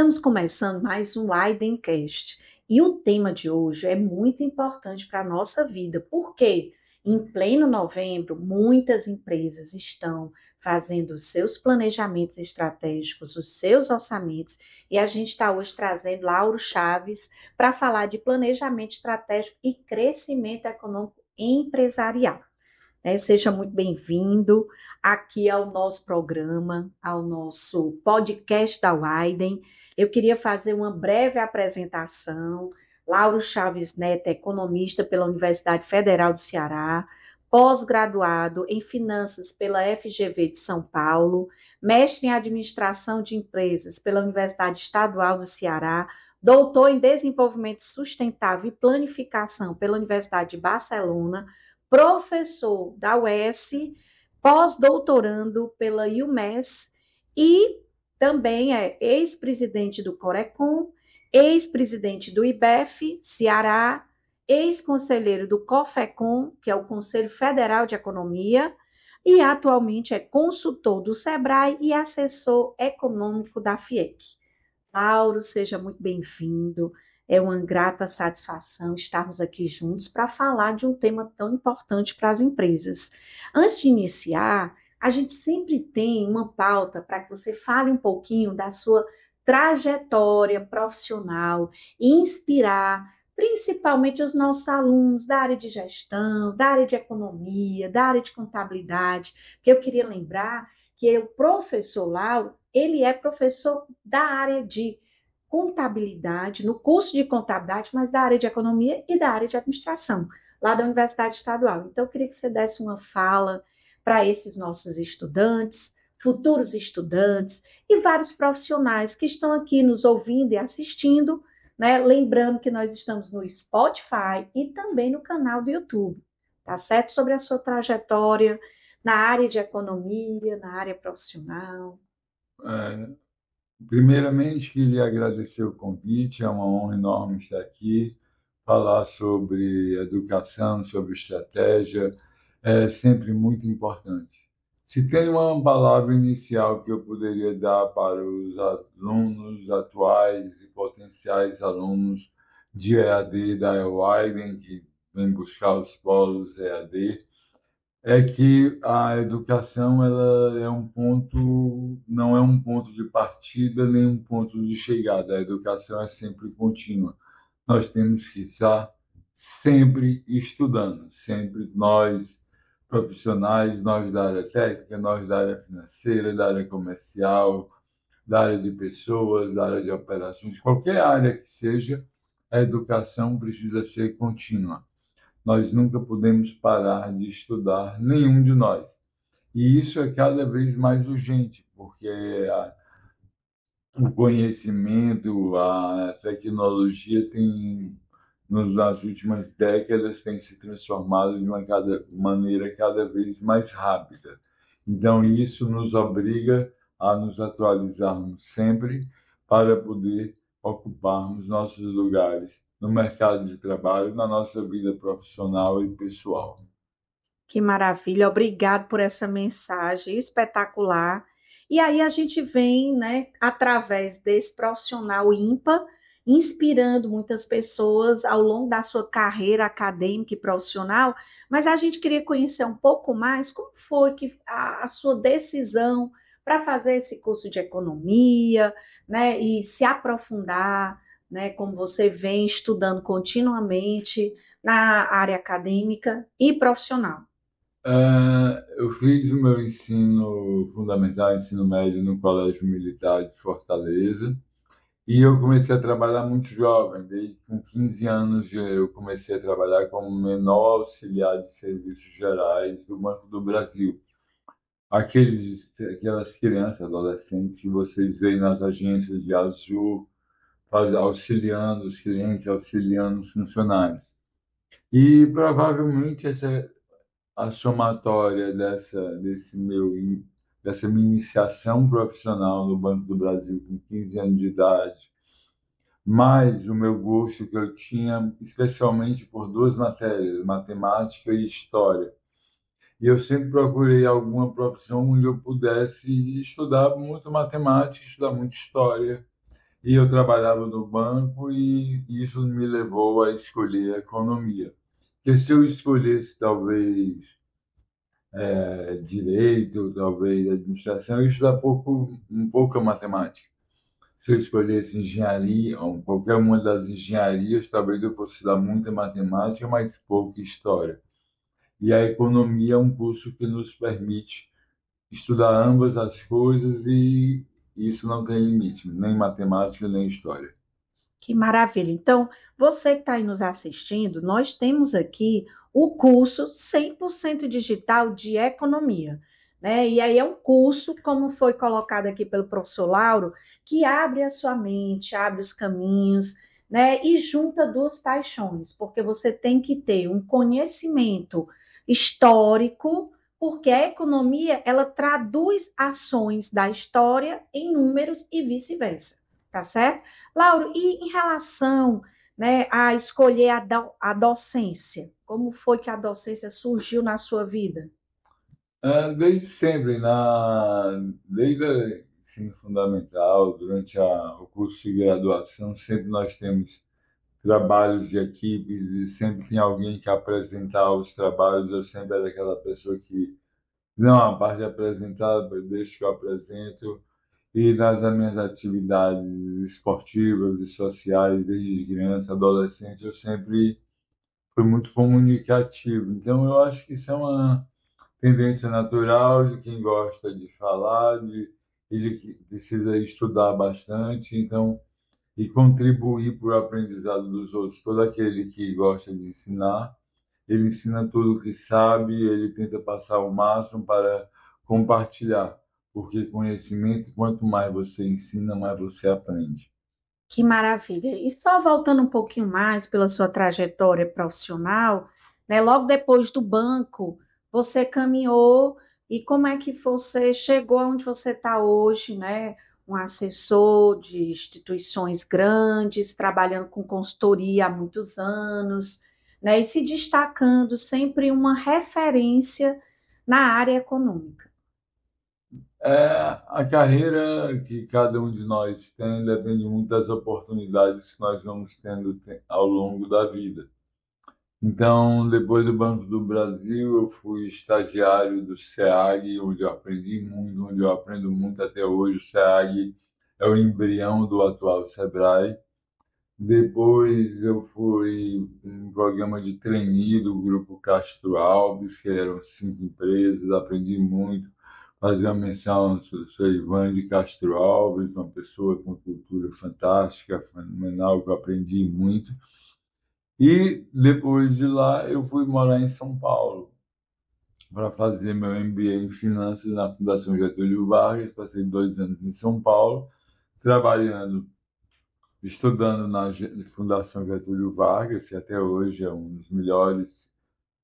Estamos começando mais um Aidencast e o tema de hoje é muito importante para a nossa vida, porque em pleno novembro, muitas empresas estão fazendo os seus planejamentos estratégicos, os seus orçamentos, e a gente está hoje trazendo Lauro Chaves para falar de planejamento estratégico e crescimento econômico empresarial. Seja muito bem-vindo aqui ao nosso programa, ao nosso podcast da Widen. Eu queria fazer uma breve apresentação. Lauro Chaves Neto é economista pela Universidade Federal do Ceará, pós-graduado em Finanças pela FGV de São Paulo, mestre em Administração de Empresas pela Universidade Estadual do Ceará, doutor em Desenvolvimento Sustentável e Planificação pela Universidade de Barcelona, professor da UES, pós-doutorando pela UMES e também é ex-presidente do Corecon, ex-presidente do IBEF, Ceará, ex-conselheiro do COFECON, que é o Conselho Federal de Economia, e atualmente é consultor do SEBRAE e assessor econômico da FIEC. Lauro, seja muito bem-vindo. É uma grata satisfação estarmos aqui juntos para falar de um tema tão importante para as empresas. Antes de iniciar, a gente sempre tem uma pauta para que você fale um pouquinho da sua trajetória profissional e inspirar principalmente os nossos alunos da área de gestão, da área de economia, da área de contabilidade, porque eu queria lembrar que o professor Lauro, ele é professor da área de contabilidade, no curso de contabilidade, mas da área de economia e da área de administração, lá da Universidade Estadual. Então, eu queria que você desse uma fala para esses nossos estudantes, futuros estudantes e vários profissionais que estão aqui nos ouvindo e assistindo, né? Lembrando que nós estamos no Spotify e também no canal do YouTube, tá certo? Sobre a sua trajetória na área de economia, na área profissional. É, Primeiramente, queria agradecer o convite, é uma honra enorme estar aqui, falar sobre educação, sobre estratégia, é sempre muito importante. Se tem uma palavra inicial que eu poderia dar para os alunos atuais e potenciais alunos de EAD da Widen, que vem buscar os polos EAD, é que a educação ela é um ponto, não é um ponto de partida nem um ponto de chegada. A educação é sempre contínua. Nós temos que estar sempre estudando, sempre nós profissionais, nós da área técnica, nós da área financeira, da área comercial, da área de pessoas, da área de operações, qualquer área que seja, a educação precisa ser contínua. Nós nunca podemos parar de estudar, nenhum de nós. E isso é cada vez mais urgente, porque o conhecimento, a tecnologia nas últimas décadas, tem se transformado de uma maneira cada vez mais rápida. Então, isso nos obriga a nos atualizarmos sempre para poder ocuparmos nossos lugares no mercado de trabalho, na nossa vida profissional e pessoal. Que maravilha, obrigado por essa mensagem espetacular. E aí a gente vem, né, através desse profissional ímpar, inspirando muitas pessoas ao longo da sua carreira acadêmica e profissional, mas a gente queria conhecer um pouco mais como foi que a sua decisão para fazer esse curso de economia, né, e se aprofundar, né, como você vem estudando continuamente na área acadêmica e profissional. Eu fiz o meu ensino fundamental, ensino médio no Colégio Militar de Fortaleza e eu comecei a trabalhar muito jovem, desde com 15 anos eu comecei a trabalhar como menor auxiliar de serviços gerais do Banco do Brasil. Aquelas crianças, adolescentes que vocês veem nas agências de azul, auxiliando os clientes, auxiliando os funcionários. E provavelmente a somatória dessa minha iniciação profissional no Banco do Brasil com 15 anos de idade, mais o meu gosto que eu tinha, especialmente por duas matérias, matemática e história. E eu sempre procurei alguma profissão onde eu pudesse estudar muito matemática, estudar muito história, e eu trabalhava no banco e isso me levou a escolher economia. Porque se eu escolhesse talvez direito, talvez administração, eu ia estudar um pouco a matemática. Se eu escolhesse engenharia, ou qualquer uma das engenharias, talvez eu fosse estudar muita matemática, mas pouca história. E a economia é um curso que nos permite estudar ambas as coisas e isso não tem limite, nem matemática, nem história. Que maravilha. Então, você que está aí nos assistindo, nós temos aqui o curso 100% digital de economia, né? E aí é um curso, como foi colocado aqui pelo professor Lauro, que abre a sua mente, abre os caminhos, né? E junta duas paixões, porque você tem que ter um conhecimento histórico, porque a economia, ela traduz ações da história em números e vice-versa, tá certo? Lauro, e em relação, né, a escolher a docência, como foi que a docência surgiu na sua vida? Desde sempre, desde o ensino fundamental, durante o curso de graduação, sempre nós temos trabalhos de equipes e sempre tem alguém que apresentar os trabalhos. Eu sempre era aquela pessoa que, não, a parte de apresentar, deixa que eu apresento. E nas minhas atividades esportivas e sociais, desde criança, adolescente, eu sempre fui muito comunicativo. Então, eu acho que isso é uma tendência natural de quem gosta de falar, e de que precisa estudar bastante, então, e contribuir para o aprendizado dos outros. Todo aquele que gosta de ensinar, ele ensina tudo o que sabe, ele tenta passar o máximo para compartilhar, porque conhecimento, quanto mais você ensina, mais você aprende. Que maravilha. E só voltando um pouquinho mais pela sua trajetória profissional, né, logo depois do banco, você caminhou e como é que você chegou onde você está hoje, né? Um assessor de instituições grandes, trabalhando com consultoria há muitos anos, né? E se destacando sempre uma referência na área econômica. A carreira que cada um de nós tem depende muito das oportunidades que nós vamos tendo ao longo da vida. Então, depois do Banco do Brasil, eu fui estagiário do SEAG, onde eu aprendi muito, onde eu aprendo muito até hoje. O SEAG é o embrião do atual SEBRAE. Depois eu fui um programa de trainee do Grupo Castro Alves, que eram 5 empresas, aprendi muito. Fazer uma menção ao Sr. Ivan de Castro Alves, uma pessoa com cultura fantástica, fenomenal, que eu aprendi muito. E depois de lá eu fui morar em São Paulo para fazer meu MBA em Finanças na Fundação Getúlio Vargas. Passei 2 anos em São Paulo, trabalhando, estudando na Fundação Getúlio Vargas, que até hoje é um dos melhores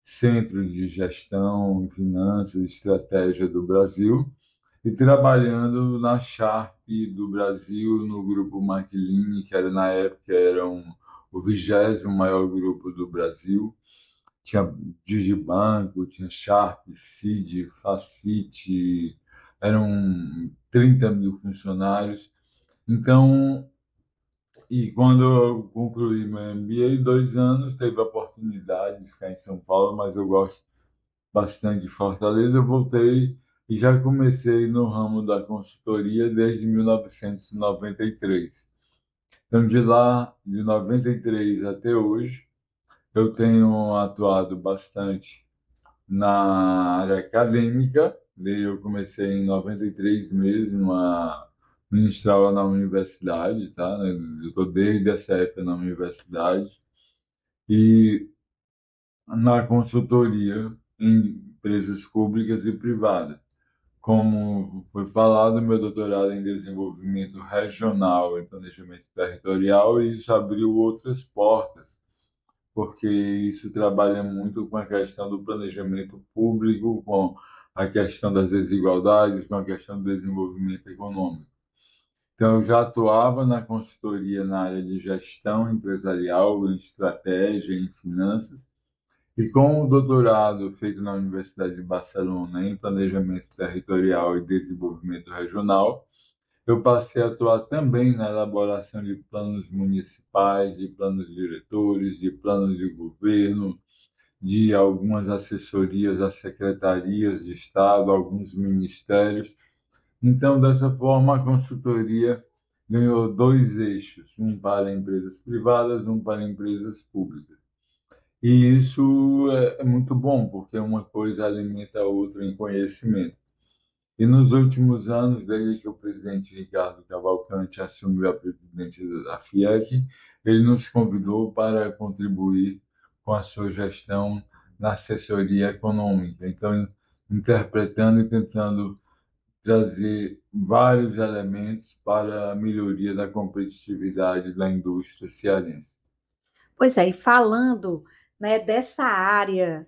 centros de gestão, finanças, estratégia do Brasil, e trabalhando na Sharp do Brasil, no grupo Maclin, que era na época o 20º maior grupo do Brasil. Tinha Digibanco, tinha Sharp, Cid, Facit, eram 30 mil funcionários. Então, e quando eu concluí meu MBA, 2 anos, teve a oportunidade de ficar em São Paulo, mas eu gosto bastante de Fortaleza. Eu voltei e já comecei no ramo da consultoria desde 1993. Então, de lá, de 93 até hoje, eu tenho atuado bastante na área acadêmica. Eu comecei em 93 mesmo a ministrar aula na universidade, tá? Eu estou desde essa época na universidade. E na consultoria em empresas públicas e privadas. Como foi falado, meu doutorado é em desenvolvimento regional e planejamento territorial, e isso abriu outras portas, porque isso trabalha muito com a questão do planejamento público, com a questão das desigualdades, com a questão do desenvolvimento econômico. Então, eu já atuava na consultoria na área de gestão empresarial, em estratégia, em finanças, e com o doutorado feito na Universidade de Barcelona em Planejamento Territorial e Desenvolvimento Regional, eu passei a atuar também na elaboração de planos municipais, de planos diretores, de planos de governo, de algumas assessorias às secretarias de Estado, alguns ministérios. Então, dessa forma, a consultoria ganhou dois eixos, um para empresas privadas, um para empresas públicas. E isso é muito bom, porque uma coisa alimenta a outra em conhecimento. E nos últimos anos, desde que o presidente Ricardo Cavalcante assumiu a presidência da FIEC, ele nos convidou para contribuir com a sua gestão na assessoria econômica. Então, interpretando e tentando trazer vários elementos para a melhoria da competitividade da indústria cearense. Pois é, e falando, né, dessa área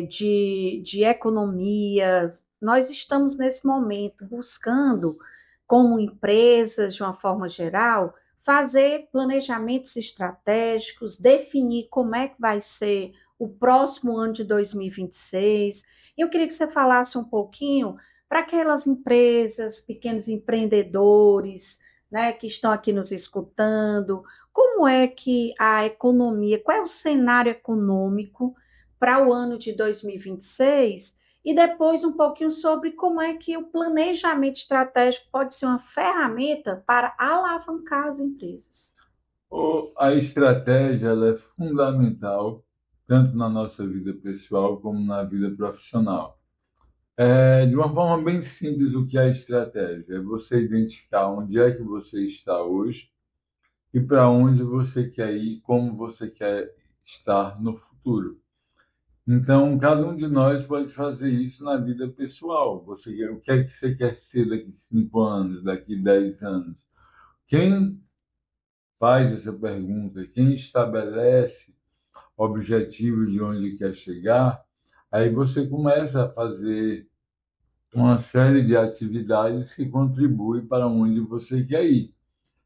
de economia, nós estamos nesse momento buscando, como empresas, de uma forma geral, fazer planejamentos estratégicos, definir como é que vai ser o próximo ano de 2026. Eu queria que você falasse um pouquinho para aquelas empresas, pequenos empreendedores, né, que estão aqui nos escutando, como é que a economia, qual é o cenário econômico para o ano de 2026? E depois um pouquinho sobre como é que o planejamento estratégico pode ser uma ferramenta para alavancar as empresas. A estratégia ela é fundamental, tanto na nossa vida pessoal como na vida profissional. De uma forma bem simples, o que é estratégia? É você identificar onde é que você está hoje e para onde você quer ir, como você quer estar no futuro. Então, cada um de nós pode fazer isso na vida pessoal. O que é que você quer ser daqui 5 anos, daqui 10 anos? Quem faz essa pergunta, quem estabelece objetivos de onde quer chegar, aí você começa a fazer uma série de atividades que contribuem para onde você quer ir.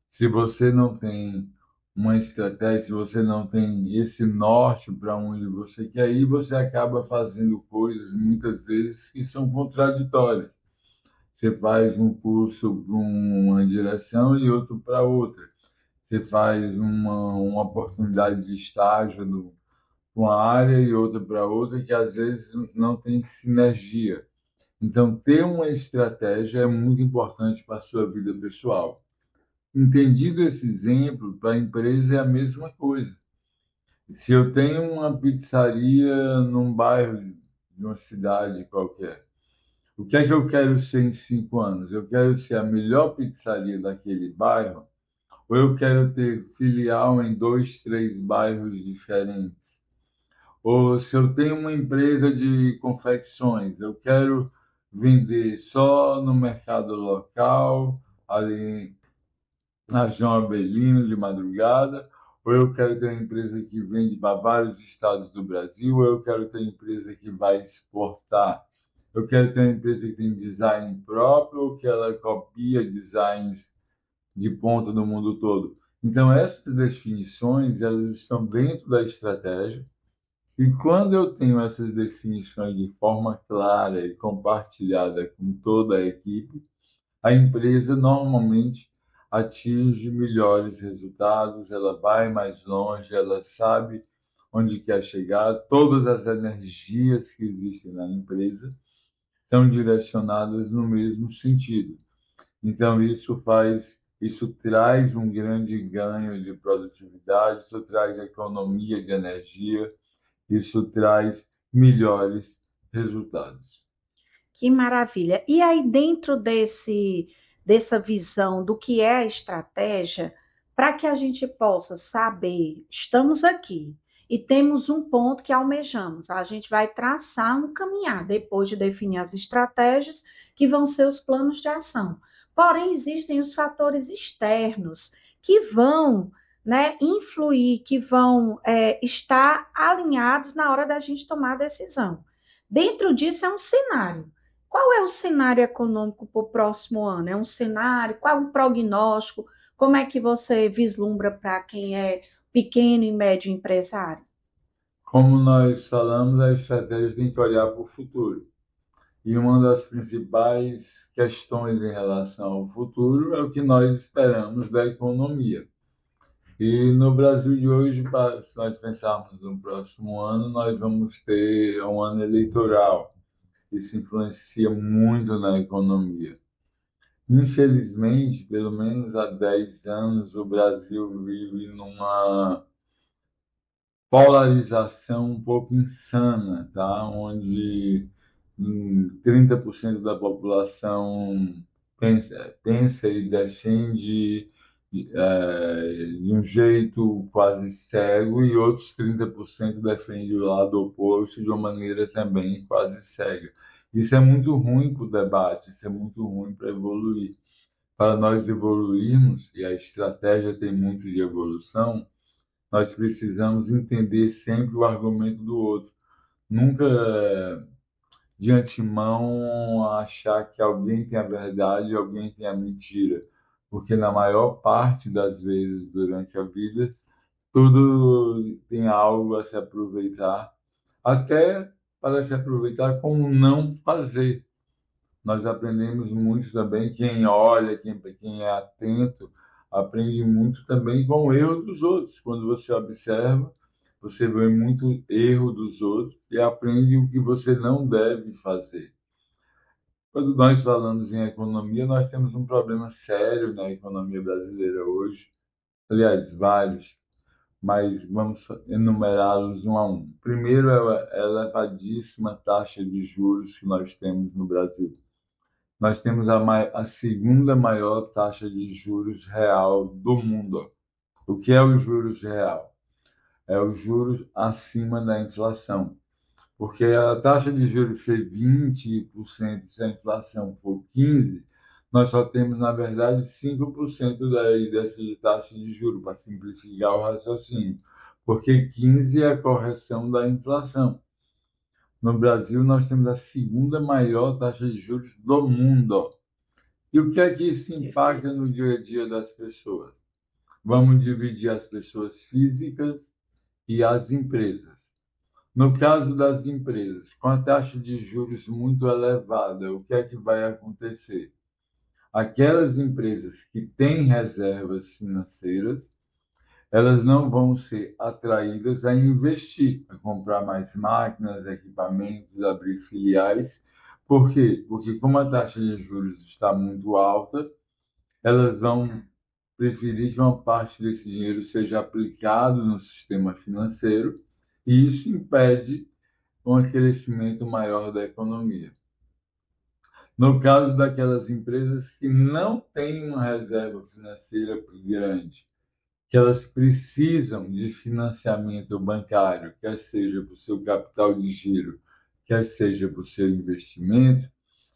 Se você não tem uma estratégia, se você não tem esse norte para onde você quer ir, você acaba fazendo coisas muitas vezes que são contraditórias. Você faz um curso para uma direção e outro para outra. Você faz uma oportunidade de estágio para uma área e outra para outra que às vezes não tem sinergia. Então, ter uma estratégia é muito importante para a sua vida pessoal. Entendido esse exemplo, para a empresa é a mesma coisa. Se eu tenho uma pizzaria num bairro de uma cidade qualquer, o que é que eu quero ser em 5 anos? Eu quero ser a melhor pizzaria daquele bairro, ou eu quero ter filial em dois, três bairros diferentes? Ou se eu tenho uma empresa de confecções, eu quero vender só no mercado local, ali na João Abelino de madrugada, ou eu quero ter uma empresa que vende para vários estados do Brasil, ou eu quero ter uma empresa que vai exportar. Eu quero ter uma empresa que tem design próprio, ou que ela copia designs de ponta do mundo todo. Então, essas definições, elas estão dentro da estratégia, e quando eu tenho essas definições de forma clara e compartilhada com toda a equipe, a empresa normalmente atinge melhores resultados, ela vai mais longe, ela sabe onde quer chegar, todas as energias que existem na empresa são direcionadas no mesmo sentido. Então isso traz um grande ganho de produtividade, isso traz economia de energia, isso traz melhores resultados. Que maravilha! E aí, dentro dessa visão do que é a estratégia, para que a gente possa saber, estamos aqui e temos um ponto que almejamos, a gente vai traçar um caminhar depois de definir as estratégias, que vão ser os planos de ação. Porém, existem os fatores externos que vão, né, influir, que vão estar alinhados na hora da gente tomar a decisão. Dentro disso é um cenário. Qual é o cenário econômico para o próximo ano? É um cenário? Qual é o prognóstico? Como é que você vislumbra para quem é pequeno e médio empresário? Como nós falamos, a estratégia tem que olhar para o futuro. E uma das principais questões em relação ao futuro é o que nós esperamos da economia. E no Brasil de hoje, se nós pensarmos no próximo ano, nós vamos ter um ano eleitoral. Isso influencia muito na economia. Infelizmente, pelo menos há 10 anos, o Brasil vive numa polarização um pouco insana, tá? Onde 30% da população pensa e defende de um jeito quase cego e outros 30% defende o lado oposto de uma maneira também quase cega. Isso é muito ruim para o debate, isso é muito ruim para evoluir. Para nós evoluirmos, e a estratégia tem muito de evolução, nós precisamos entender sempre o argumento do outro. Nunca, de antemão, achar que alguém tem a verdade e alguém tem a mentira. Porque, na maior parte das vezes durante a vida, tudo tem algo a se aproveitar, até para se aproveitar como não fazer. Nós aprendemos muito também, quem olha, quem é atento, aprende muito também com o erro dos outros. Quando você observa, você vê muito erro dos outros e aprende o que você não deve fazer. Quando nós falamos em economia, nós temos um problema sério na economia brasileira hoje. Aliás, vários, mas vamos enumerá-los um a um. Primeiro é a elevadíssima taxa de juros que nós temos no Brasil. Nós temos a segunda maior taxa de juros real do mundo. O que é os juros real? É os juros acima da inflação. Porque a taxa de juros ser 20%, se a inflação for 15%, nós só temos, na verdade, 5% dessa taxa de juros, para simplificar o raciocínio. Porque 15% é a correção da inflação. No Brasil, nós temos a segunda maior taxa de juros do mundo. E o que é que isso impacta no dia a dia das pessoas? Vamos dividir as pessoas físicas e as empresas. No caso das empresas, com a taxa de juros muito elevada, o que é que vai acontecer? Aquelas empresas que têm reservas financeiras, elas não vão ser atraídas a investir, a comprar mais máquinas, equipamentos, abrir filiais. Por quê? Porque como a taxa de juros está muito alta, elas vão preferir que uma parte desse dinheiro seja aplicado no sistema financeiro e isso impede um crescimento maior da economia. No caso daquelas empresas que não têm uma reserva financeira grande, que elas precisam de financiamento bancário, quer seja para o seu capital de giro, quer seja para o seu investimento,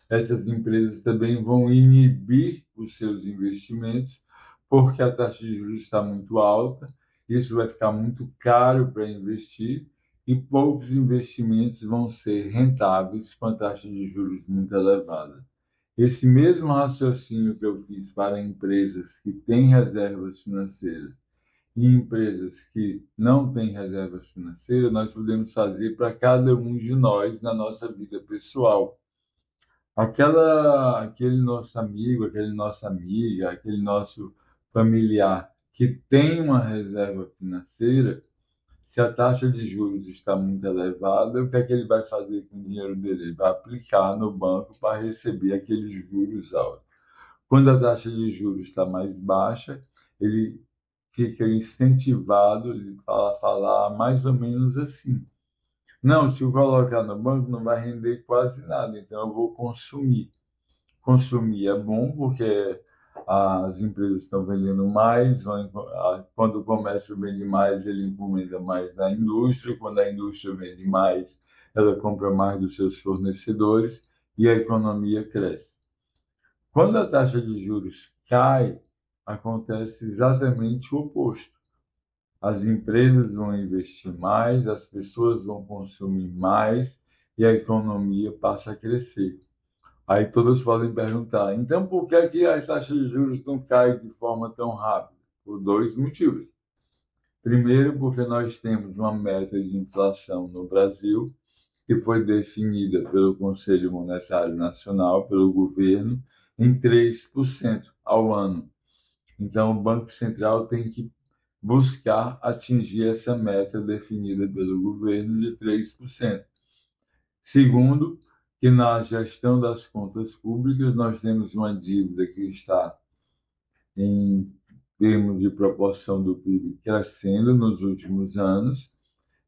essas empresas também vão inibir os seus investimentos, porque a taxa de juros está muito alta, isso vai ficar muito caro para investir e poucos investimentos vão ser rentáveis com a taxa de juros muito elevada. Esse mesmo raciocínio que eu fiz para empresas que têm reservas financeiras e empresas que não têm reservas financeiras, nós podemos fazer para cada um de nós na nossa vida pessoal. Aquele nosso amigo, aquele nossa amiga, aquele nosso familiar que tem uma reserva financeira, se a taxa de juros está muito elevada, o que é que ele vai fazer com o dinheiro dele? Ele vai aplicar no banco para receber aqueles juros altos. Quando a taxa de juros está mais baixa, ele fica incentivado, ele falar mais ou menos assim. Não, se eu colocar no banco não vai render quase nada, então eu vou consumir. Consumir é bom porque as empresas estão vendendo mais, quando o comércio vende mais, ele encomenda mais da indústria, quando a indústria vende mais, ela compra mais dos seus fornecedores e a economia cresce. Quando a taxa de juros cai, acontece exatamente o oposto. As empresas vão investir mais, as pessoas vão consumir mais e a economia passa a crescer. Aí todos podem perguntar, então por que é que as taxas de juros não caem de forma tão rápida? Por dois motivos. Primeiro, porque nós temos uma meta de inflação no Brasil que foi definida pelo Conselho Monetário Nacional, pelo governo, em 3% ao ano. Então, o Banco Central tem que buscar atingir essa meta definida pelo governo de 3%. Segundo, que na gestão das contas públicas nós temos uma dívida que está em termos de proporção do PIB crescendo nos últimos anos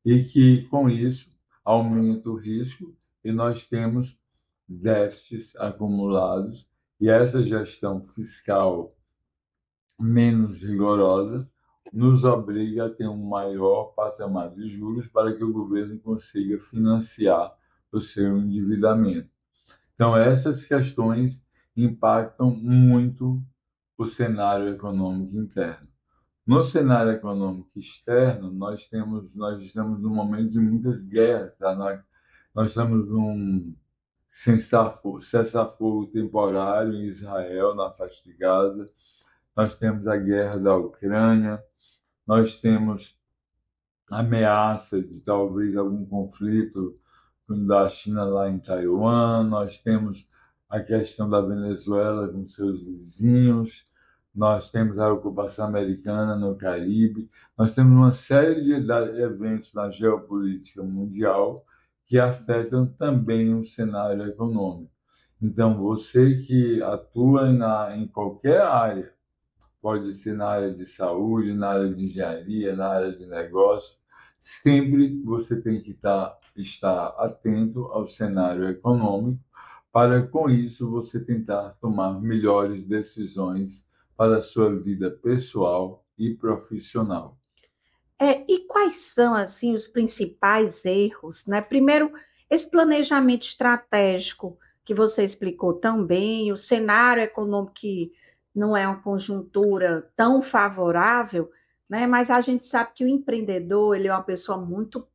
e que, com isso, aumenta o risco e nós temos déficits acumulados e essa gestão fiscal menos rigorosa nos obriga a ter um maior patamar de juros para que o governo consiga financiar o seu endividamento. Então, essas questões impactam muito o cenário econômico interno. No cenário econômico externo, nós estamos num momento de muitas guerras. Tá? Nós estamos num cessar-fogo temporário em Israel, na faixa de Gaza. Nós temos a guerra da Ucrânia. Nós temos ameaça de talvez algum conflito da China lá em Taiwan, nós temos a questão da Venezuela com seus vizinhos, nós temos a ocupação americana no Caribe, nós temos uma série de eventos na geopolítica mundial que afetam também o cenário econômico. Então, você que atua em qualquer área, pode ser na área de saúde, na área de engenharia, na área de negócio. Sempre você tem que estar atento ao cenário econômico para, com isso, você tentar tomar melhores decisões para a sua vida pessoal e profissional. E quais são, assim, os principais erros, né? Primeiro, esse planejamento estratégico que você explicou tão bem, o cenário econômico que não é uma conjuntura tão favorável, né? Mas a gente sabe que o empreendedor, ele é uma pessoa muito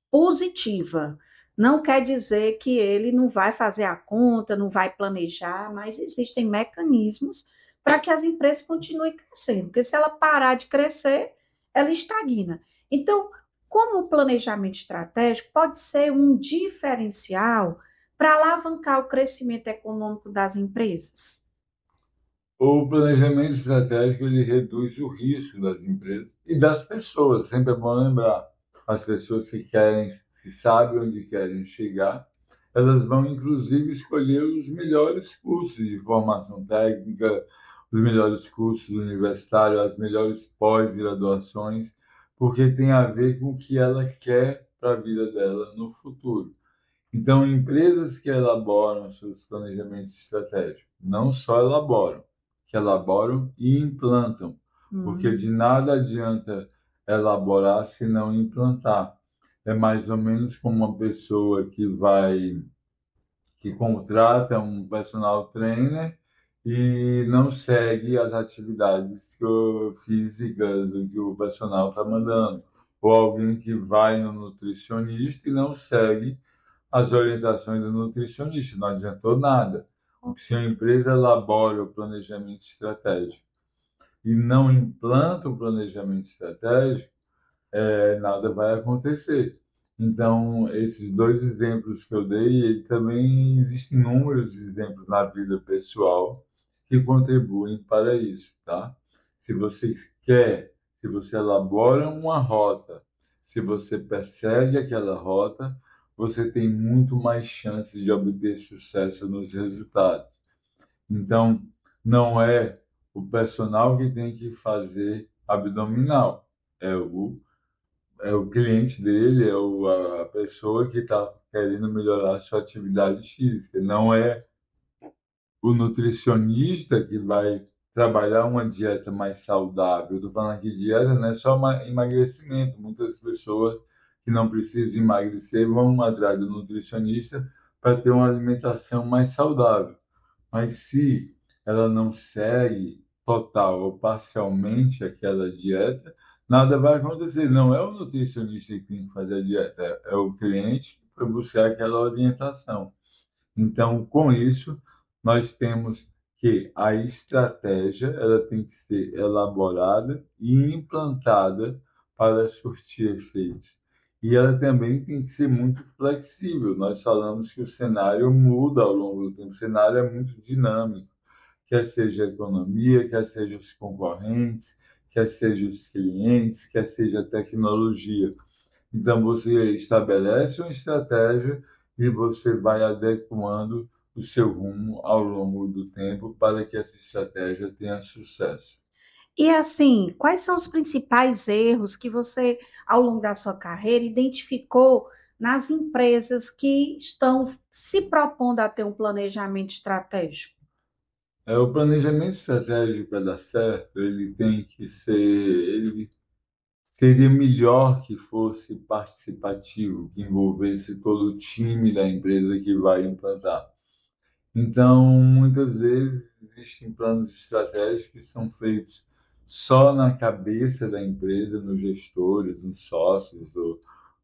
positiva. Não quer dizer que ele não vai fazer a conta, não vai planejar, mas existem mecanismos para que as empresas continuem crescendo, porque se ela parar de crescer, ela estagna. Então, como o planejamento estratégico pode ser um diferencial para alavancar o crescimento econômico das empresas? O planejamento estratégico ele reduz o risco das empresas e das pessoas. Sempre é bom lembrar, as pessoas que sabem onde querem chegar, elas vão inclusive escolher os melhores cursos de formação técnica, os melhores cursos universitários, as melhores pós-graduações, porque tem a ver com o que ela quer para a vida dela no futuro. Então, empresas que elaboram seus planejamentos estratégicos, não só elaboram, que elaboram e implantam, porque de Hum, nada adianta elaborar se não implantar. É mais ou menos como uma pessoa que contrata um personal trainer e não segue as atividades físicas que o personal está mandando. Ou alguém que vai no nutricionista e não segue as orientações do nutricionista, não adiantou nada. Se a empresa elabora o planejamento estratégico e não implanta o planejamento estratégico, nada vai acontecer. Então, esses dois exemplos que eu dei, e também existem inúmeros exemplos na vida pessoal que contribuem para isso, tá? Se você quer, se você elabora uma rota, se você persegue aquela rota, você tem muito mais chances de obter sucesso nos resultados. Então, não é o personal que tem que fazer abdominal, é o cliente dele, a pessoa que está querendo melhorar a sua atividade física. Não é o nutricionista que vai trabalhar uma dieta mais saudável. Estou falando aqui de dieta, não é só emagrecimento. Muitas pessoas que não precisam emagrecer vão atrás do nutricionista para ter uma alimentação mais saudável. Mas se ela não segue total ou parcialmente aquela dieta, nada vai acontecer. Não é o nutricionista que tem que fazer a dieta, é o cliente que foi buscar aquela orientação. Então, com isso, nós temos que a estratégia ela tem que ser elaborada e implantada para surtir efeitos. e ela também tem que ser muito flexível. Nós falamos que o cenário muda ao longo do tempo, o cenário é muito dinâmico, quer seja a economia, quer seja os concorrentes, quer seja os clientes, quer seja a tecnologia. Então, você estabelece uma estratégia e você vai adequando o seu rumo ao longo do tempo para que essa estratégia tenha sucesso. E assim, quais são os principais erros que você, ao longo da sua carreira, identificou nas empresas que estão se propondo a ter um planejamento estratégico? O planejamento estratégico para dar certo, ele tem que ser, ele seria melhor que fosse participativo, que envolvesse todo o time da empresa que vai implantar. Então, muitas vezes existem planos estratégicos que são feitos só na cabeça da empresa, nos gestores, nos sócios ou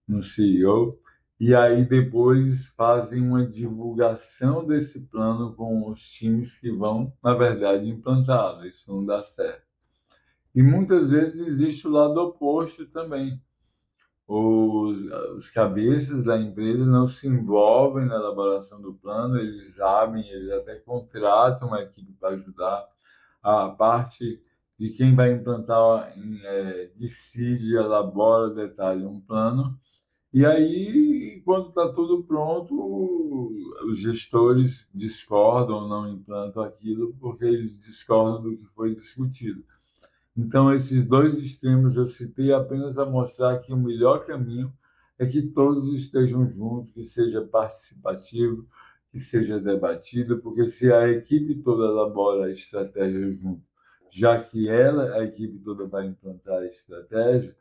no CEO, e aí depois fazem uma divulgação desse plano com os times que vão, na verdade, implantá-lo. Isso não dá certo. E muitas vezes existe o lado oposto também. Os, os cabeças da empresa não se envolvem na elaboração do plano, eles abrem, eles até contratam uma equipe para ajudar. A parte de quem vai implantar decide, elabora, detalha um plano. E aí, quando está tudo pronto, os gestores discordam, não implantam aquilo, porque eles discordam do que foi discutido. Então, esses dois extremos eu citei apenas para mostrar que o melhor caminho é que todos estejam juntos, que seja participativo, que seja debatido, porque se a equipe toda elabora a estratégia junto, já que ela, a equipe toda vai implantar a estratégia,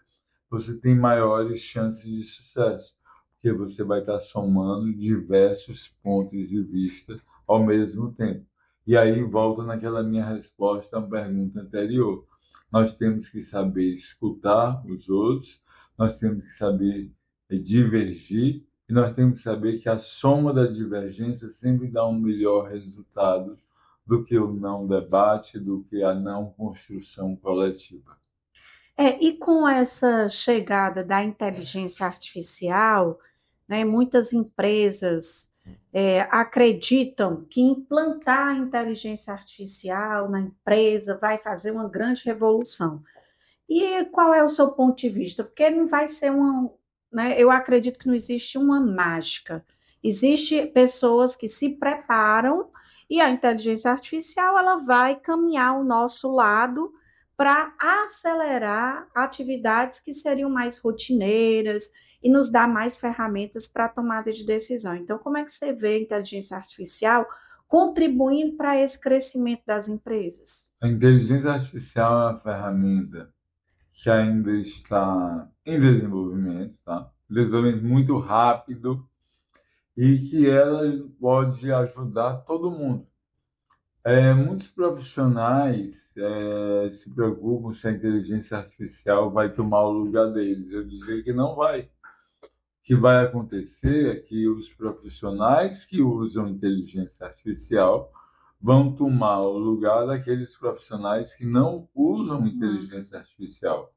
você tem maiores chances de sucesso, porque você vai estar somando diversos pontos de vista ao mesmo tempo. E aí volta naquela minha resposta à pergunta anterior. Nós temos que saber escutar os outros, nós temos que saber divergir e nós temos que saber que a soma da divergência sempre dá um melhor resultado do que o não debate, do que a não construção coletiva. E com essa chegada da inteligência artificial, né, muitas empresas acreditam que implantar a inteligência artificial na empresa vai fazer uma grande revolução. E qual é o seu ponto de vista? Porque não vai ser uma, né, eu acredito que não existe uma mágica. Existem pessoas que se preparam e a inteligência artificial ela vai caminhar ao nosso lado para acelerar atividades que seriam mais rotineiras e nos dar mais ferramentas para a tomada de decisão. Então, como é que você vê a inteligência artificial contribuindo para esse crescimento das empresas? A inteligência artificial é uma ferramenta que ainda está em desenvolvimento, tá? Desenvolvimento muito rápido e que ela pode ajudar todo mundo. Muitos profissionais se preocupam se a inteligência artificial vai tomar o lugar deles. Eu diria que não vai. O que vai acontecer é que os profissionais que usam inteligência artificial vão tomar o lugar daqueles profissionais que não usam inteligência artificial.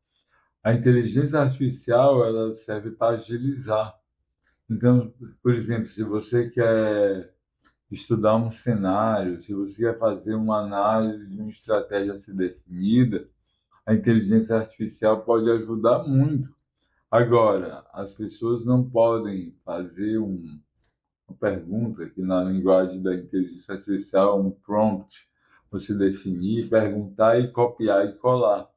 A inteligência artificial ela serve para agilizar. Então, por exemplo, se você quer estudar um cenário, se você quer fazer uma análise de uma estratégia a ser definida, a inteligência artificial pode ajudar muito. Agora, as pessoas não podem fazer uma pergunta que na linguagem da inteligência artificial é um prompt, você definir, perguntar e copiar e colar.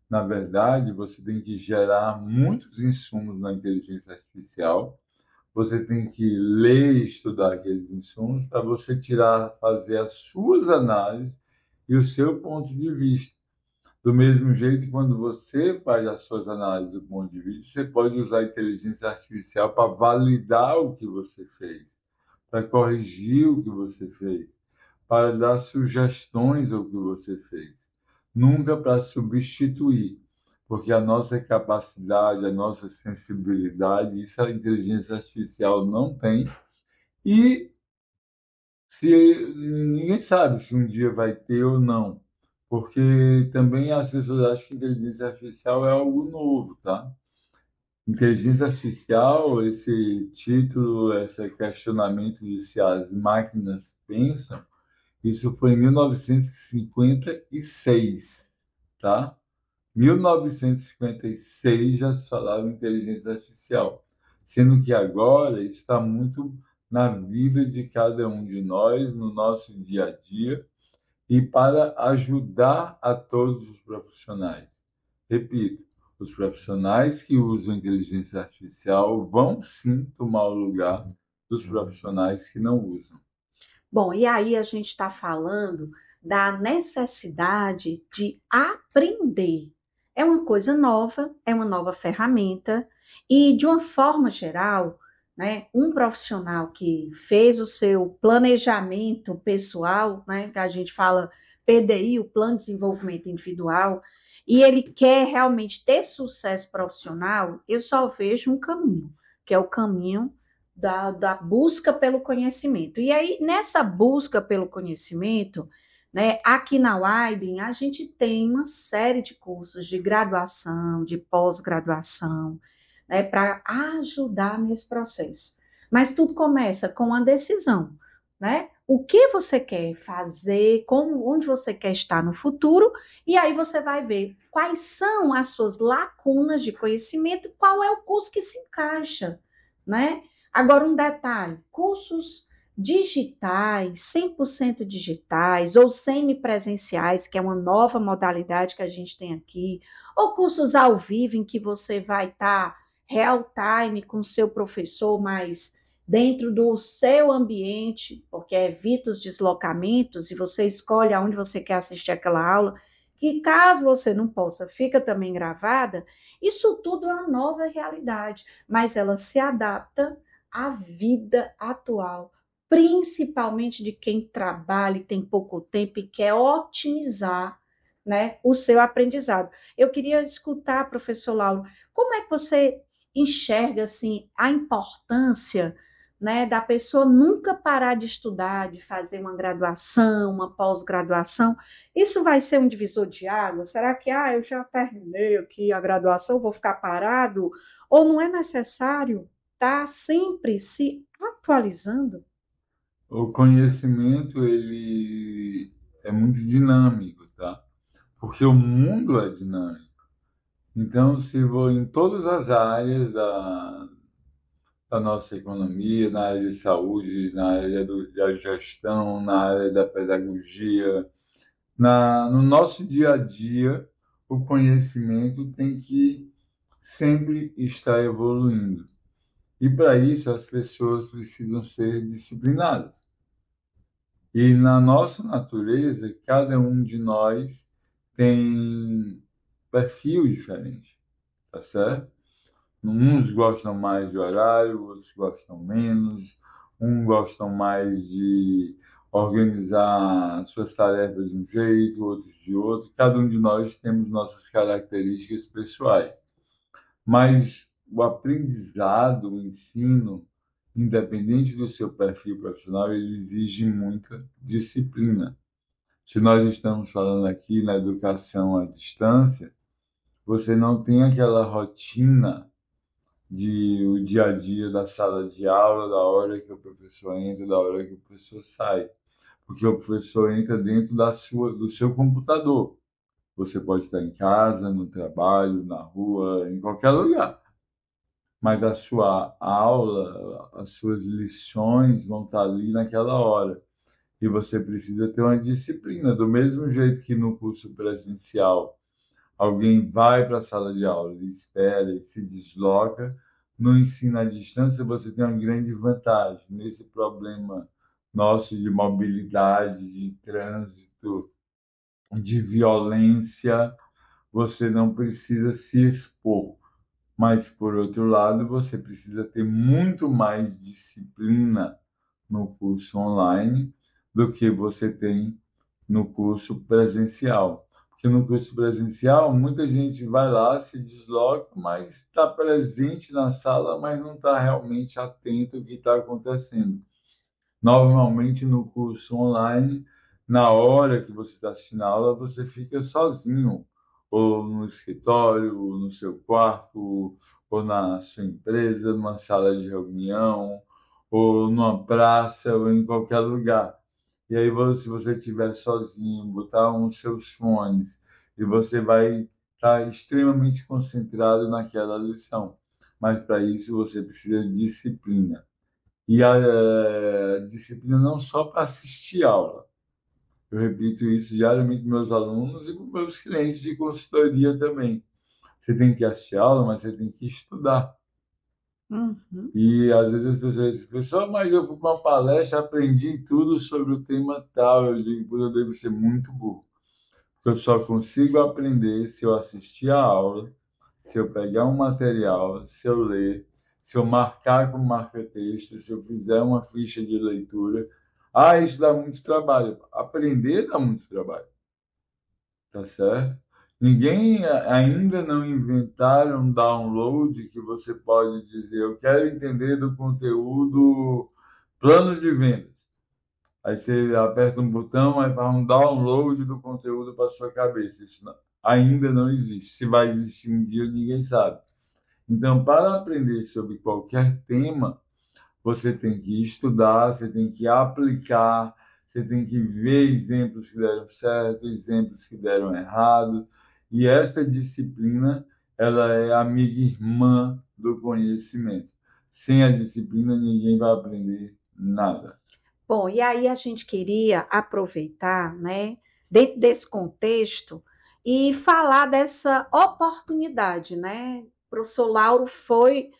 Na verdade, você tem que gerar muitos insumos na inteligência artificial. Você tem que ler e estudar aqueles insumos para você tirar, fazer as suas análises e o seu ponto de vista. Do mesmo jeito, quando você faz as suas análises do ponto de vista, você pode usar a inteligência artificial para validar o que você fez, para corrigir o que você fez, para dar sugestões ao que você fez, nunca para substituir, porque a nossa capacidade, a nossa sensibilidade, isso a inteligência artificial não tem, e se ninguém sabe se um dia vai ter ou não, porque também as pessoas acham que inteligência artificial é algo novo, tá? Inteligência artificial, esse título, esse questionamento de se as máquinas pensam, isso foi em 1956, tá? 1956 já se falava em inteligência artificial, sendo que agora está muito na vida de cada um de nós, no nosso dia a dia, e para ajudar a todos os profissionais. Repito, os profissionais que usam inteligência artificial vão sim tomar o lugar dos profissionais que não usam. Bom, e aí a gente está falando da necessidade de aprender. É uma coisa nova, é uma nova ferramenta, e de uma forma geral, né, um profissional que fez o seu planejamento pessoal, né, que a gente fala PDI, o Plano de Desenvolvimento Individual, e ele quer realmente ter sucesso profissional, eu só vejo um caminho, que é o caminho da busca pelo conhecimento. E aí, nessa busca pelo conhecimento, né, aqui na Widen, a gente tem uma série de cursos de graduação, de pós-graduação, né, para ajudar nesse processo. Mas tudo começa com a decisão, né? O que você quer fazer, como, onde você quer estar no futuro, e aí você vai ver quais são as suas lacunas de conhecimento, qual é o curso que se encaixa, né? Agora, um detalhe: cursos digitais, 100% digitais ou semipresenciais, que é uma nova modalidade que a gente tem aqui, ou cursos ao vivo em que você vai estar real time com o seu professor, mas dentro do seu ambiente, porque evita os deslocamentos e você escolhe aonde você quer assistir aquela aula, que caso você não possa, fica também gravada. Isso tudo é uma nova realidade, mas ela se adapta a vida atual, principalmente de quem trabalha e tem pouco tempo e quer otimizar, né, o seu aprendizado. Eu queria escutar, professor Lauro, como é que você enxerga assim a importância, né, da pessoa nunca parar de estudar, de fazer uma graduação, uma pós-graduação? Isso vai ser um divisor de água? Será que eu já terminei aqui a graduação, vou ficar parado? Ou não é necessário estar sempre se atualizando? O conhecimento, ele é muito dinâmico, tá? Porque o mundo é dinâmico. Então, se vou em todas as áreas da nossa economia, na área de saúde, na área da gestão, na área da pedagogia, no nosso dia a dia, o conhecimento tem que sempre estar evoluindo. E para isso as pessoas precisam ser disciplinadas. E na nossa natureza, cada um de nós tem perfil diferente, tá certo? Uns gostam mais de horário, outros gostam menos, uns gostam mais de organizar suas tarefas de um jeito, outros de outro. Cada um de nós temos nossas características pessoais. Mas o aprendizado, o ensino, independente do seu perfil profissional, ele exige muita disciplina. Se nós estamos falando aqui na educação à distância, você não tem aquela rotina de o dia a dia da sala de aula, da hora que o professor entra, da hora que o professor sai, porque o professor entra dentro do seu computador. Você pode estar em casa, no trabalho, na rua, em qualquer lugar, mas a sua aula, as suas lições vão estar ali naquela hora. E você precisa ter uma disciplina, do mesmo jeito que no curso presencial alguém vai para a sala de aula, ele espera, ele se desloca. No ensino à distância, você tem uma grande vantagem nesse problema nosso de mobilidade, de trânsito, de violência. Você não precisa se expor, mas, por outro lado, você precisa ter muito mais disciplina no curso online do que você tem no curso presencial. Porque no curso presencial, muita gente vai lá, se desloca, mas está presente na sala, mas não está realmente atento ao que está acontecendo. Normalmente, no curso online, na hora que você está assistindo a aula, você fica sozinho, ou no escritório, ou no seu quarto, ou na sua empresa, numa sala de reunião, ou numa praça, ou em qualquer lugar. E aí, se você estiver sozinho, botar uns seus fones, e você vai estar extremamente concentrado naquela lição. Mas para isso você precisa de disciplina. E a disciplina não só para assistir aula. Eu repito isso diariamente com meus alunos e com meus clientes de consultoria também. Você tem que assistir aula, mas você tem que estudar. Uhum. E às vezes as pessoas dizem, pessoal, mas eu fui para uma palestra, aprendi tudo sobre o tema tal. Eu digo, "Pô, eu devo ser muito burro. Porque eu só consigo aprender se eu assistir a aula, se eu pegar um material, se eu ler, se eu marcar com marca-texto, se eu fizer uma ficha de leitura. Ah, isso dá muito trabalho. Aprender dá muito trabalho, tá certo? Ninguém ainda não inventaram um download que você pode dizer, eu quero entender do conteúdo plano de vendas. Aí você aperta um botão, aí faz um download do conteúdo para sua cabeça. Ainda não existe. Se vai existir um dia, ninguém sabe. Então, para aprender sobre qualquer tema, você tem que estudar, você tem que aplicar, você tem que ver exemplos que deram certo, exemplos que deram errado. E essa disciplina, ela é amiga e irmã do conhecimento. Sem a disciplina, ninguém vai aprender nada. Bom, e aí a gente queria aproveitar, né, dentro desse contexto, e falar dessa oportunidade, né? O professor Lauro foi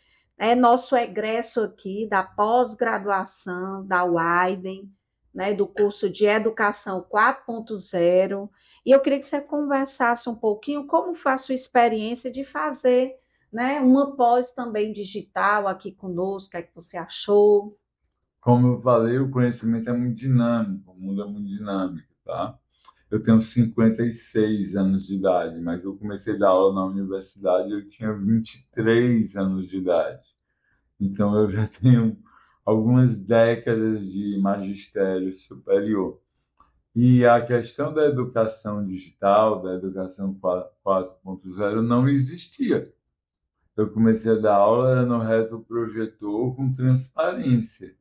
nosso egresso aqui da pós-graduação da Widen, né, do curso de Educação 4.0, e eu queria que você conversasse um pouquinho como foi a sua experiência de fazer, né, uma pós também digital aqui conosco, o que é que você achou? Como eu falei, o conhecimento é muito dinâmico, o mundo é muito dinâmico, tá? Eu tenho 56 anos de idade, mas eu comecei a dar aula na universidade, eu tinha 23 anos de idade. Então eu já tenho algumas décadas de magistério superior. E a questão da educação digital, da educação 4.0 não existia. Eu comecei a dar aula era no retroprojetor com transparência,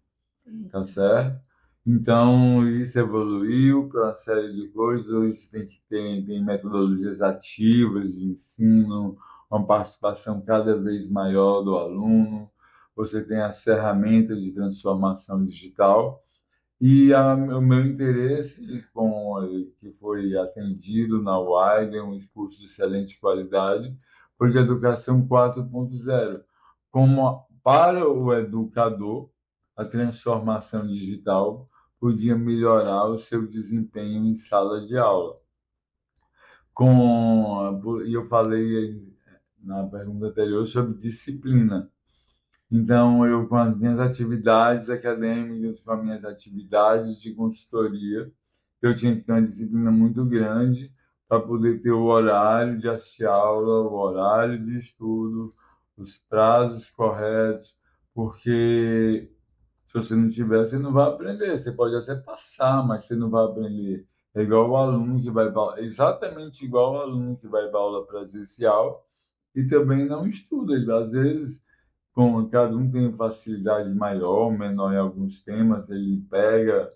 tá certo? Então, isso evoluiu para uma série de coisas. Hoje tem metodologias ativas de ensino, uma participação cada vez maior do aluno. Você tem as ferramentas de transformação digital. E o meu interesse, que foi atendido na Widen, um curso de excelente qualidade, foi de Educação 4.0. Como para o educador, a transformação digital podia melhorar o seu desempenho em sala de aula. E eu falei na pergunta anterior sobre disciplina. Então, eu, com as minhas atividades acadêmicas, com as minhas atividades de consultoria, eu tinha que ter uma disciplina muito grande para poder ter o horário de assistir aula, o horário de estudo, os prazos corretos, porque se você não tiver, você não vai aprender. Você pode até passar, mas você não vai aprender. É igual o aluno que vai para exatamente igual o aluno que vai para aula presencial e também não estuda. Ele, às vezes, como cada um tem facilidade maior, menor em alguns temas, ele pega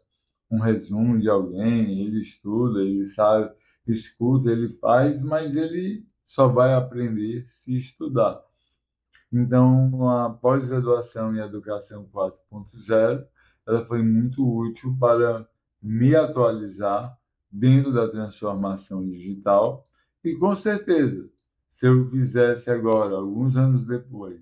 um resumo de alguém, ele estuda, ele sabe, escuta, ele faz, mas ele só vai aprender se estudar. Então, a pós-graduação em Educação 4.0, ela foi muito útil para me atualizar dentro da transformação digital e, com certeza, se eu fizesse agora, alguns anos depois,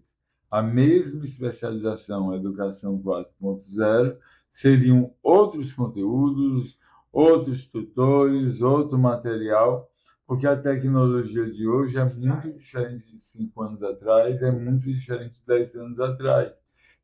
a mesma especialização em Educação 4.0, seriam outros conteúdos, outros tutores, outro material, porque a tecnologia de hoje é muito diferente de 5 anos atrás, é muito diferente de 10 anos atrás.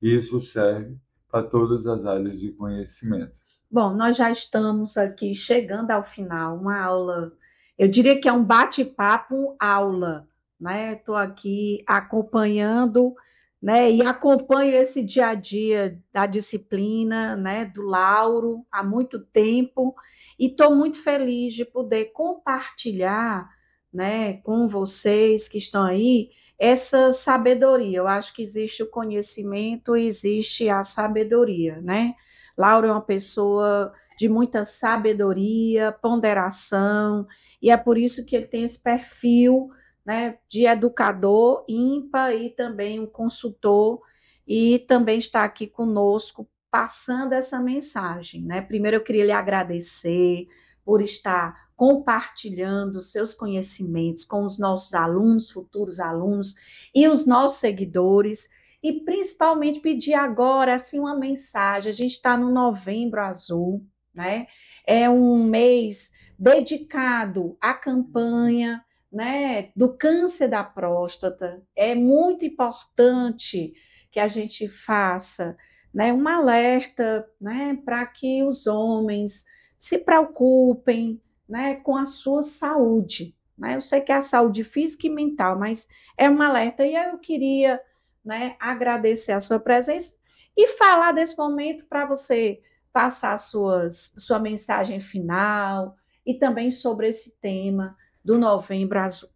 E isso serve para todas as áreas de conhecimento. Bom, nós já estamos aqui chegando ao final, uma aula, eu diria que é um bate-papo aula, né? Estou aqui acompanhando, né? E acompanho esse dia a dia da disciplina, né? Do Lauro há muito tempo e estou muito feliz de poder compartilhar, né, com vocês que estão aí, essa sabedoria. Eu acho que existe o conhecimento e existe a sabedoria, né? Laura é uma pessoa de muita sabedoria, ponderação, e é por isso que ele tem esse perfil, né, de educador ímpar e também um consultor, e também está aqui conosco passando essa mensagem, né? Primeiro eu queria lhe agradecer por estar compartilhando seus conhecimentos com os nossos alunos, futuros alunos e os nossos seguidores, e principalmente pedir agora assim uma mensagem. A gente está no Novembro Azul, né? É um mês dedicado à campanha, né, do câncer da próstata. É muito importante que a gente faça, né, um alerta, né, para que os homens se preocupem, né, com a sua saúde. Né? Eu sei que é a saúde física e mental, mas é um alerta. E eu queria, né, agradecer a sua presença e falar desse momento para você passar sua mensagem final e também sobre esse tema do Novembro Azul.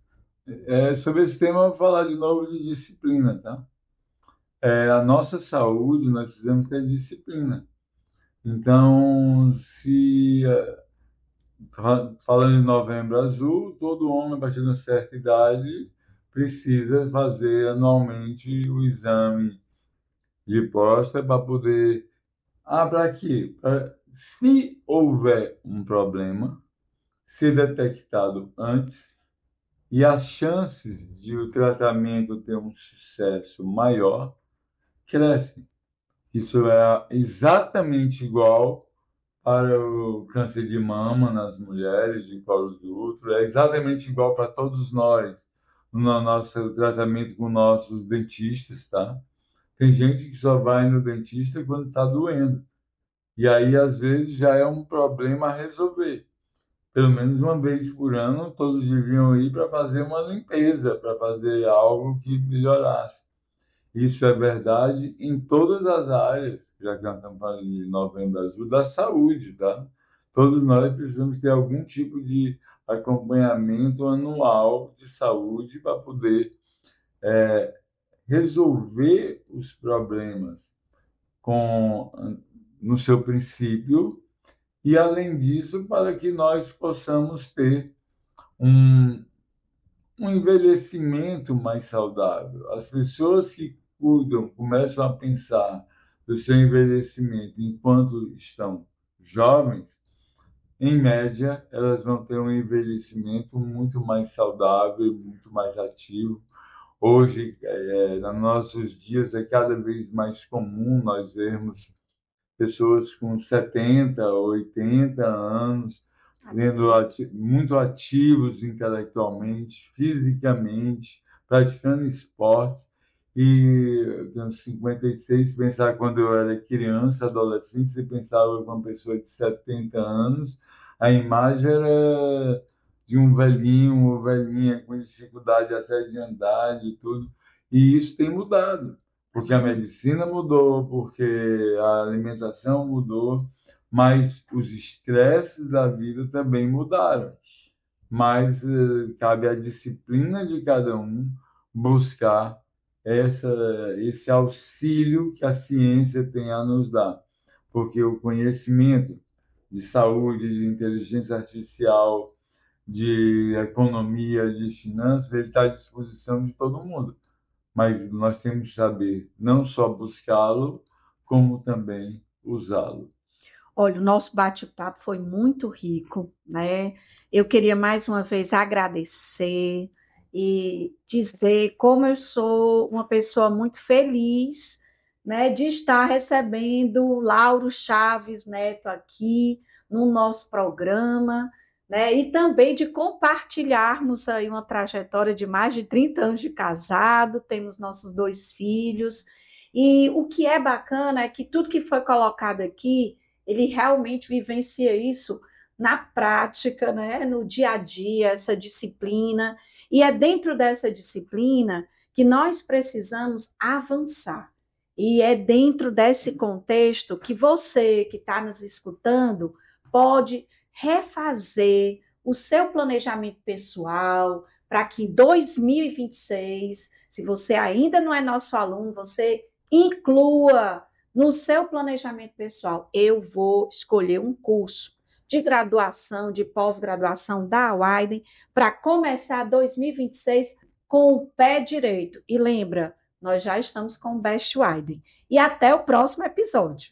Sobre esse tema, eu vou falar de novo de disciplina, tá? A nossa saúde, nós precisamos ter disciplina. Então, se falando em Novembro Azul, todo homem a partir de uma certa idade precisa fazer anualmente o exame de próstata para poder. Para quê? Se houver um problema, ser detectado antes e as chances de o tratamento ter um sucesso maior crescem. Isso é exatamente igual para o câncer de mama nas mulheres, de colo de útero, é exatamente igual para todos nós no nosso tratamento com nossos dentistas, tá? Tem gente que só vai no dentista quando está doendo. E aí, às vezes, já é um problema a resolver. Pelo menos uma vez por ano, todos deviam ir para fazer uma limpeza, para fazer algo que melhorasse. Isso é verdade em todas as áreas, já que nós estamos falando de Novembro Azul, da saúde, tá? Todos nós precisamos ter algum tipo de acompanhamento anual de saúde para poder resolver os problemas com, no seu princípio e, além disso, para que nós possamos ter um, um envelhecimento mais saudável. As pessoas que cuidam, começam a pensar do seu envelhecimento enquanto estão jovens, em média, elas vão ter um envelhecimento muito mais saudável, muito mais ativo. Hoje, nos nossos dias, é cada vez mais comum nós vermos pessoas com 70, 80 anos, muito ativos intelectualmente, fisicamente, praticando esportes. E eu tenho 56, pensar quando eu era criança, adolescente, você pensava com uma pessoa de 70 anos, a imagem era de um velhinho ou velhinha com dificuldade até de andar e tudo. E isso tem mudado porque a medicina mudou, porque a alimentação mudou, mas os estresses da vida também mudaram. Mas cabe à disciplina de cada um buscar essa, esse auxílio que a ciência tem a nos dar, porque o conhecimento de saúde, de inteligência artificial, de economia, de finanças, ele está à disposição de todo mundo, mas nós temos que saber não só buscá-lo, como também usá-lo. Olha, o nosso bate-papo foi muito rico, né? Eu queria mais uma vez agradecer e dizer como eu sou uma pessoa muito feliz, né, de estar recebendo Lauro Chaves Neto aqui no nosso programa, né? E também de compartilharmos aí uma trajetória de mais de 30 anos de casado, temos nossos 2 filhos. E o que é bacana é que tudo que foi colocado aqui ele realmente vivencia isso na prática, né, no dia a dia, essa disciplina. E é dentro dessa disciplina que nós precisamos avançar. E é dentro desse contexto que você que está nos escutando pode refazer o seu planejamento pessoal, para que em 2026, se você ainda não é nosso aluno, você inclua no seu planejamento pessoal. Eu vou escolher um curso de graduação, de pós-graduação da Widen, para começar 2026 com o pé direito. E lembra, nós já estamos com o Best Widen. E até o próximo episódio.